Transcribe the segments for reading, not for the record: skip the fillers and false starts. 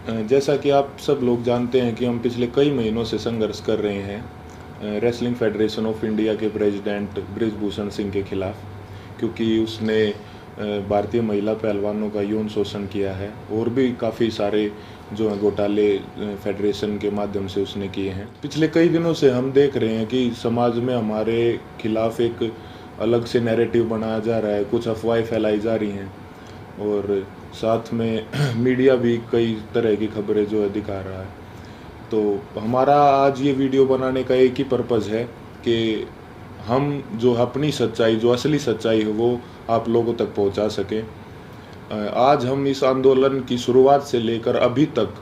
जैसा कि आप सब लोग जानते हैं कि हम पिछले कई महीनों से संघर्ष कर रहे हैं रेसलिंग फेडरेशन ऑफ इंडिया के प्रेसिडेंट बृजभूषण सिंह के खिलाफ, क्योंकि उसने भारतीय महिला पहलवानों का यौन शोषण किया है और भी काफ़ी सारे जो हैं घोटाले फेडरेशन के माध्यम से उसने किए हैं। पिछले कई दिनों से हम देख रहे हैं कि समाज में हमारे खिलाफ एक अलग से नैरेटिव बनाया जा रहा है, कुछ अफवाहें फैलाई जा रही हैं और साथ में मीडिया भी कई तरह की खबरें जो है दिखा रहा है। तो हमारा आज ये वीडियो बनाने का एक ही पर्पज़ है कि हम जो अपनी सच्चाई, जो असली सच्चाई है वो आप लोगों तक पहुंचा सकें। आज हम इस आंदोलन की शुरुआत से लेकर अभी तक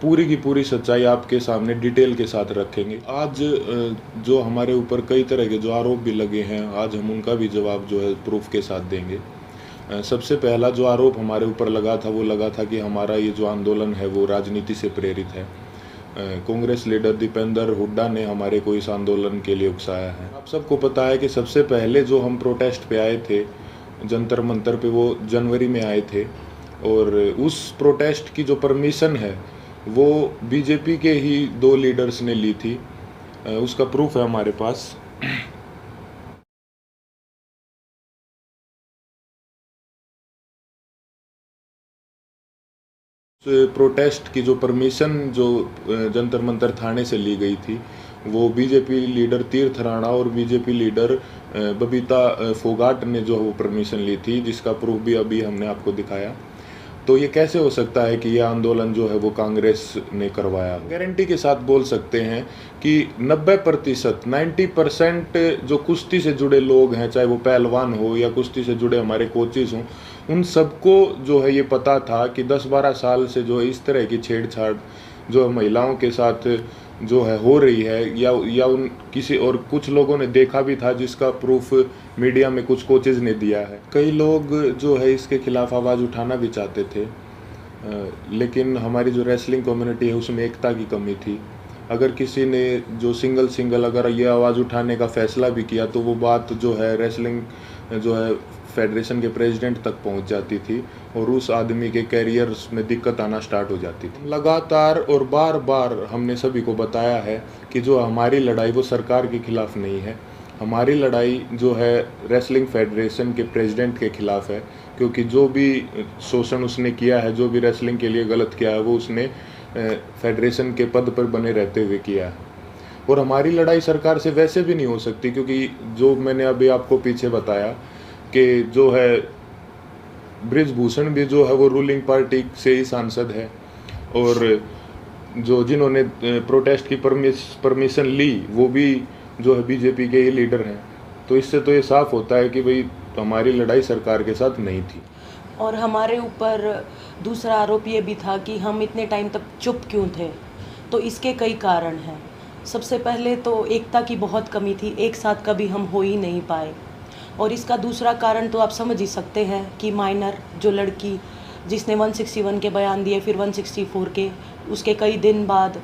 पूरी की पूरी सच्चाई आपके सामने डिटेल के साथ रखेंगे। आज जो हमारे ऊपर कई तरह के जो आरोप भी लगे हैं, आज हम उनका भी जवाब जो है प्रूफ के साथ देंगे। सबसे पहला जो आरोप हमारे ऊपर लगा था वो लगा था कि हमारा ये जो आंदोलन है वो राजनीति से प्रेरित है। कांग्रेस लीडर दीपेंद्र हुड्डा ने हमारे को इस आंदोलन के लिए उकसाया है। आप सबको पता है कि सबसे पहले जो हम प्रोटेस्ट पे आए थे जंतर मंतर पे, वो जनवरी में आए थे और उस प्रोटेस्ट की जो परमिशन है वो बीजेपी के ही 2 लीडर्स ने ली थी। उसका प्रूफ है हमारे पास। प्रोटेस्ट की जो परमिशन जो जंतर मंतर थाने से ली गई थी वो बीजेपी लीडर तीर्थ राणा और बीजेपी लीडर बबीता फोगाट ने जो वो परमिशन ली थी, जिसका प्रूफ भी अभी हमने आपको दिखाया। तो ये कैसे हो सकता है कि यह आंदोलन जो है वो कांग्रेस ने करवाया? गारंटी के साथ बोल सकते हैं कि 90% 90% जो कुश्ती से जुड़े लोग हैं, चाहे वो पहलवान हो या कुश्ती से जुड़े हमारे कोचेस हों, उन सबको जो है ये पता था कि 10-12 साल से जो इस तरह की छेड़छाड़ जो महिलाओं के साथ जो है हो रही है, या उन किसी और कुछ लोगों ने देखा भी था, जिसका प्रूफ मीडिया में कुछ कोचेज ने दिया है। कई लोग जो है इसके खिलाफ आवाज़ उठाना भी चाहते थे, लेकिन हमारी जो रेसलिंग कम्युनिटी है उसमें एकता की कमी थी। अगर किसी ने जो सिंगल अगर ये आवाज़ उठाने का फैसला भी किया तो वो बात जो है रेसलिंग जो है फेडरेशन के प्रेसिडेंट तक पहुंच जाती थी और उस आदमी के कैरियर में दिक्कत आना स्टार्ट हो जाती थी। लगातार और बार बार हमने सभी को बताया है कि जो हमारी लड़ाई वो सरकार के खिलाफ नहीं है, हमारी लड़ाई जो है रेसलिंग फेडरेशन के प्रेसिडेंट के खिलाफ है, क्योंकि जो भी शोषण उसने किया है, जो भी रेसलिंग के लिए गलत किया है, वो उसने फेडरेशन के पद पर बने रहते हुए किया है। और हमारी लड़ाई सरकार से वैसे भी नहीं हो सकती, क्योंकि जो मैंने अभी आपको पीछे बताया कि जो है बृजभूषण भी जो है वो रूलिंग पार्टी से ही सांसद है और जो जिन्होंने प्रोटेस्ट की परमिशन ली वो भी जो है बीजेपी के ही लीडर हैं। तो इससे तो ये साफ होता है कि भाई हमारी लड़ाई सरकार के साथ नहीं थी। और हमारे ऊपर दूसरा आरोप ये भी था कि हम इतने टाइम तक चुप क्यों थे। तो इसके कई कारण हैं। सबसे पहले तो एकता की बहुत कमी थी, एक साथ कभी हम हो ही नहीं पाए। और इसका दूसरा कारण तो आप समझ ही सकते हैं कि माइनर जो लड़की जिसने 161 के बयान दिए, फिर 164 के, उसके कई दिन बाद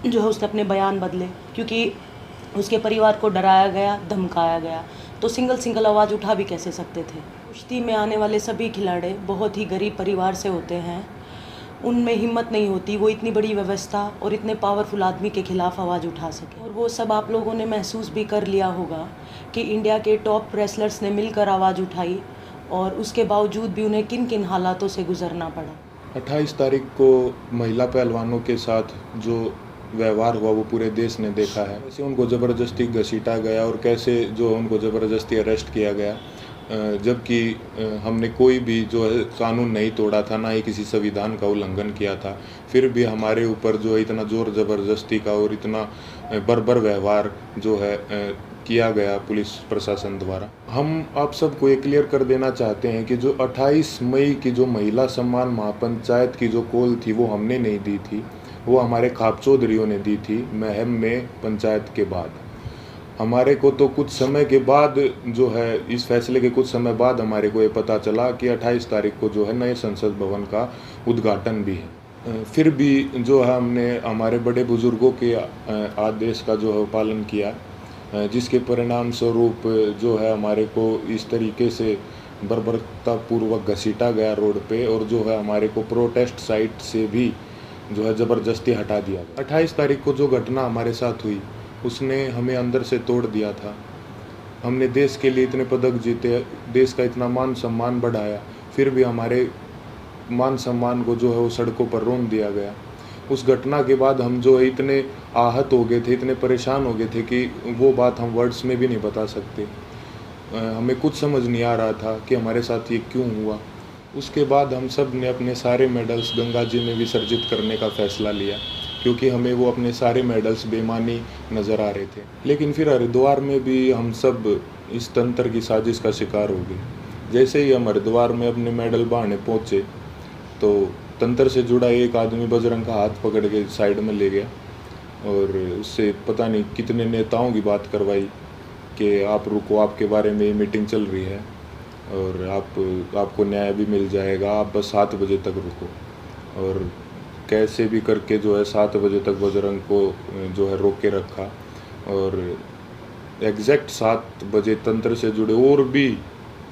जो है उसने अपने बयान बदले, क्योंकि उसके परिवार को डराया गया, धमकाया गया। तो सिंगल आवाज़ उठा भी कैसे सकते थे। कुश्ती में आने वाले सभी खिलाड़ी बहुत ही गरीब परिवार से होते हैं, उनमें हिम्मत नहीं होती वो इतनी बड़ी व्यवस्था और इतने पावरफुल आदमी के खिलाफ आवाज़ उठा सके। और वो सब आप लोगों ने महसूस भी कर लिया होगा कि इंडिया के टॉप रेसलर्स ने मिलकर आवाज़ उठाई और उसके बावजूद भी उन्हें किन किन हालातों से गुजरना पड़ा। 28 तारीख को महिला पहलवानों के साथ जो व्यवहार हुआ वो पूरे देश ने देखा है। कैसे उनको ज़बरदस्ती घसीटा गया और कैसे जो उनको ज़बरदस्ती अरेस्ट किया गया, जबकि हमने कोई भी जो है कानून नहीं तोड़ा था, ना ही किसी संविधान का उल्लंघन किया था। फिर भी हमारे ऊपर जो है इतना ज़ोर ज़बरदस्ती का और इतना बर्बर व्यवहार जो है किया गया पुलिस प्रशासन द्वारा। हम आप सबको ये क्लियर कर देना चाहते हैं कि जो 28 मई की जो महिला सम्मान महापंचायत की जो कॉल थी वो हमने नहीं दी थी, वो हमारे खाप चौधरियों ने दी थी महम में पंचायत के बाद। हमारे को तो कुछ समय के बाद जो है इस फैसले के कुछ समय बाद हमारे को ये पता चला कि 28 तारीख को जो है नए संसद भवन का उद्घाटन भी है। फिर भी जो है हमने हमारे बड़े बुजुर्गों के आदेश का जो है पालन किया, जिसके परिणाम स्वरूप जो है हमारे को इस तरीके से बर्बरतापूर्वक घसीटा गया रोड पे, और जो है हमारे को प्रोटेस्ट साइट से भी जो है ज़बरदस्ती हटा दिया गया। 28 तारीख को जो घटना हमारे साथ हुई उसने हमें अंदर से तोड़ दिया था। हमने देश के लिए इतने पदक जीते, देश का इतना मान सम्मान बढ़ाया, फिर भी हमारे मान सम्मान को जो है वो सड़कों पर रोन दिया गया। उस घटना के बाद हम जो है इतने आहत हो गए थे, इतने परेशान हो गए थे कि वो बात हम वर्ड्स में भी नहीं बता सकते। हमें कुछ समझ नहीं आ रहा था कि हमारे साथ ये क्यों हुआ। उसके बाद हम सब ने अपने सारे मेडल्स गंगा जी में विसर्जित करने का फ़ैसला लिया, क्योंकि हमें वो अपने सारे मेडल्स बेईमानी नज़र आ रहे थे। लेकिन फिर हरिद्वार में भी हम सब इस तंत्र की साजिश का शिकार हो गए। जैसे ही हम हरिद्वार में अपने मेडल बहाने पहुँचे तो तंत्र से जुड़ा एक आदमी बजरंग का हाथ पकड़ के साइड में ले गया और उससे पता नहीं कितने नेताओं की बात करवाई कि आप रुको, आपके बारे में मीटिंग चल रही है और आपको न्याय भी मिल जाएगा, आप बस 7 बजे तक रुको। और कैसे भी करके जो है 7 बजे तक बजरंग को जो है रोक के रखा, और एग्जैक्ट 7 बजे तंत्र से जुड़े और भी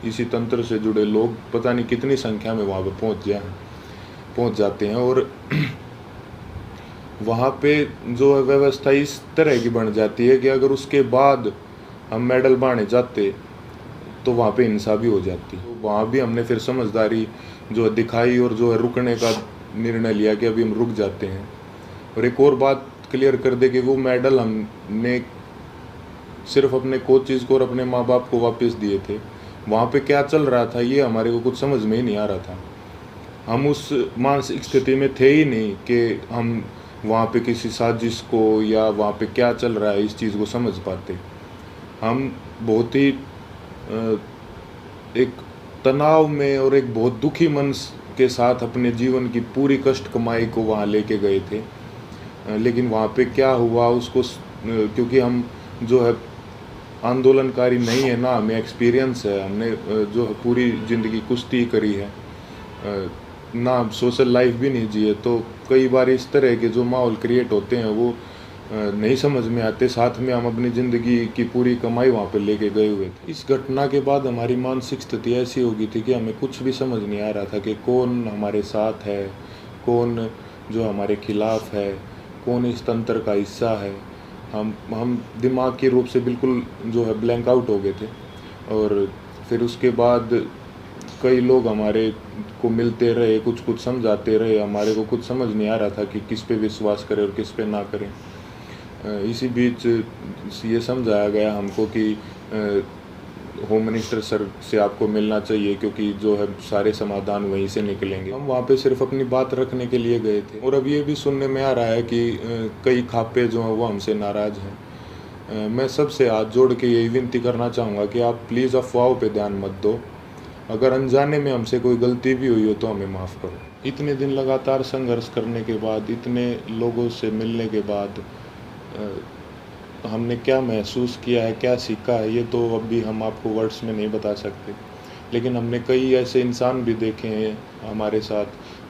इसी तंत्र से जुड़े लोग पता नहीं कितनी संख्या में वहाँ पे पहुँच जाते हैं, और वहाँ पे जो है व्यवस्था इस तरह की बन जाती है कि अगर उसके बाद हम मेडल बांधने जाते तो वहाँ पे हिंसा भी हो जाती। तो वहाँ भी हमने फिर समझदारी जो है दिखाई और जो है रुकने का निर्णय लिया कि अभी हम रुक जाते हैं। और एक और बात क्लियर कर दे कि वो मेडल हमने सिर्फ अपने कोचेज़ को और अपने माँ बाप को वापस दिए थे। वहाँ पे क्या चल रहा था ये हमारे को कुछ समझ में ही नहीं आ रहा था। हम उस मानसिक स्थिति में थे ही नहीं कि हम वहाँ पे किसी साजिश को या वहाँ पे क्या चल रहा है इस चीज़ को समझ पाते। हम बहुत ही एक तनाव में और एक बहुत दुखी मन के साथ अपने जीवन की पूरी कष्ट कमाई को वहाँ लेके गए थे। लेकिन वहाँ पे क्या हुआ उसको क्योंकि हम जो है आंदोलनकारी नहीं है ना, हमें एक्सपीरियंस है, हमने जो है पूरी ज़िंदगी कुश्ती करी है ना, सोशल लाइफ भी नहीं जिए, तो कई बार इस तरह के जो माहौल क्रिएट होते हैं वो नहीं समझ में आते। साथ में हम अपनी ज़िंदगी की पूरी कमाई वहाँ पे लेके गए हुए थे। इस घटना के बाद हमारी मानसिक स्थिति ऐसी हो गई थी कि हमें कुछ भी समझ नहीं आ रहा था कि कौन हमारे साथ है, कौन जो हमारे खिलाफ है, कौन इस तंत्र का हिस्सा है। हम दिमाग के रूप से बिल्कुल जो है ब्लैंक आउट हो गए थे। और फिर उसके बाद कई लोग हमारे को मिलते रहे, कुछ समझाते रहे, हमारे को कुछ समझ नहीं आ रहा था कि किस पे विश्वास करें और किस पे ना करें। इसी बीच ये समझाया गया हमको कि होम मिनिस्टर सर से आपको मिलना चाहिए, क्योंकि जो है सारे समाधान वहीं से निकलेंगे। हम वहाँ पे सिर्फ अपनी बात रखने के लिए गए थे। और अब ये भी सुनने में आ रहा है कि कई खापे जो हैं वो हमसे नाराज़ हैं। मैं सबसे हाथ जोड़ के यही विनती करना चाहूँगा कि आप प्लीज़ अफवाहों पे ध्यान मत दो। अगर अनजाने में हमसे कोई गलती भी हुई हो तो हमें माफ़ करो। इतने दिन लगातार संघर्ष करने के बाद, इतने लोगों से मिलने के बाद हमने क्या महसूस किया है, क्या सीखा है, ये तो अभी हम आपको वर्ड्स में नहीं बता सकते। लेकिन हमने कई ऐसे इंसान भी देखे हैं हमारे साथ,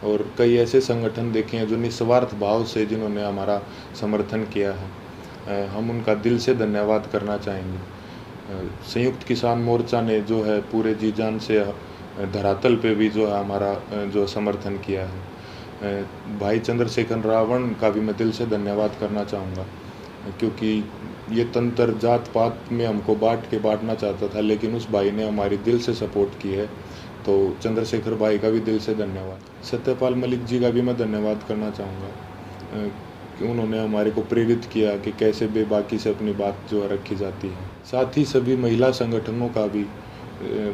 और कई ऐसे संगठन देखे हैं जो निस्वार्थ भाव से जिन्होंने हमारा समर्थन किया है। हम उनका दिल से धन्यवाद करना चाहेंगे। संयुक्त किसान मोर्चा ने जो है पूरे जी जान से धरातल पे भी जो है हमारा जो समर्थन किया है। भाई चंद्रशेखर रावण का भी मैं दिल से धन्यवाद करना चाहूँगा, क्योंकि ये तंत्र जात पात में हमको बांटना चाहता था, लेकिन उस भाई ने हमारी दिल से सपोर्ट की है। तो चंद्रशेखर भाई का भी दिल से धन्यवाद। सत्यपाल मलिक जी का भी मैं धन्यवाद करना चाहूँगा कि उन्होंने हमारे को प्रेरित किया कि कैसे बेबाकी से अपनी बात जो है रखी जाती है। साथ ही सभी महिला संगठनों का भी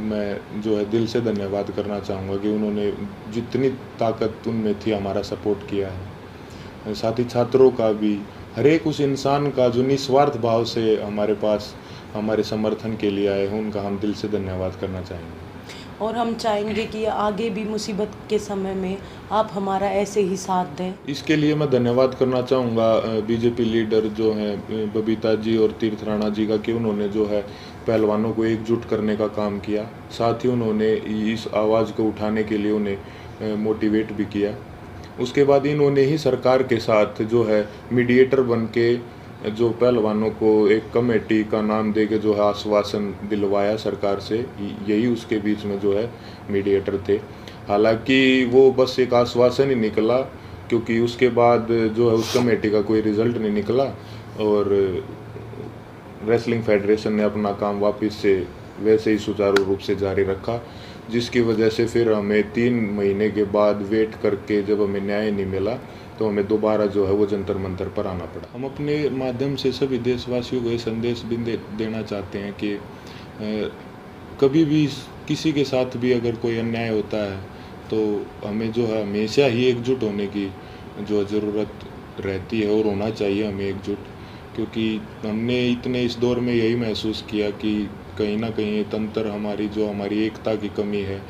मैं जो है दिल से धन्यवाद करना चाहूँगा कि उन्होंने जितनी ताकत उनमें थी हमारा सपोर्ट किया है। साथ ही छात्रों का भी, हर एक उस इंसान का जो निस्वार्थ भाव से हमारे पास हमारे समर्थन के लिए आए हैं, उनका हम दिल से धन्यवाद करना चाहेंगे। और हम चाहेंगे कि आगे भी मुसीबत के समय में आप हमारा ऐसे ही साथ दें। इसके लिए मैं धन्यवाद करना चाहूँगा बीजेपी लीडर जो हैं बबीता जी और तीर्थ राणा जी का, कि उन्होंने जो है पहलवानों को एकजुट करने का काम किया। साथ ही उन्होंने इस आवाज़ को उठाने के लिए उन्हें मोटिवेट भी किया। उसके बाद इन्होंने ही सरकार के साथ जो है मीडिएटर बन के जो पहलवानों को एक कमेटी का नाम दे के जो है आश्वासन दिलवाया सरकार से, यही उसके बीच में जो है मीडिएटर थे। हालांकि वो बस एक आश्वासन ही निकला, क्योंकि उसके बाद जो है उस कमेटी का कोई रिज़ल्ट नहीं निकला और रेसलिंग फेडरेशन ने अपना काम वापस से वैसे ही सुचारू रूप से जारी रखा, जिसकी वजह से फिर हमें 3 महीने के बाद वेट करके जब हमें न्याय नहीं मिला तो हमें दोबारा जो है वो जंतर मंतर पर आना पड़ा। हम अपने माध्यम से सभी देशवासियों को ये संदेश भी देना चाहते हैं कि कभी भी किसी के साथ भी अगर कोई अन्याय होता है तो हमें जो है हमेशा ही एकजुट होने की जो ज़रूरत रहती है और होना चाहिए हमें एकजुट, क्योंकि हमने इतने इस दौर में यही महसूस किया कि कहीं ना कहीं तंत्र हमारी एकता की कमी है,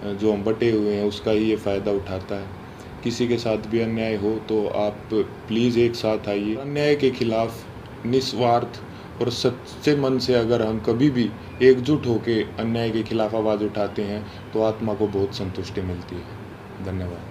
जो हम बटे हुए हैं उसका ही ये फ़ायदा उठाता है। किसी के साथ भी अन्याय हो तो आप प्लीज़ एक साथ आइए। अन्याय के खिलाफ निस्वार्थ और सच्चे मन से अगर हम कभी भी एकजुट होकर अन्याय के खिलाफ आवाज़ उठाते हैं तो आत्मा को बहुत संतुष्टि मिलती है। धन्यवाद।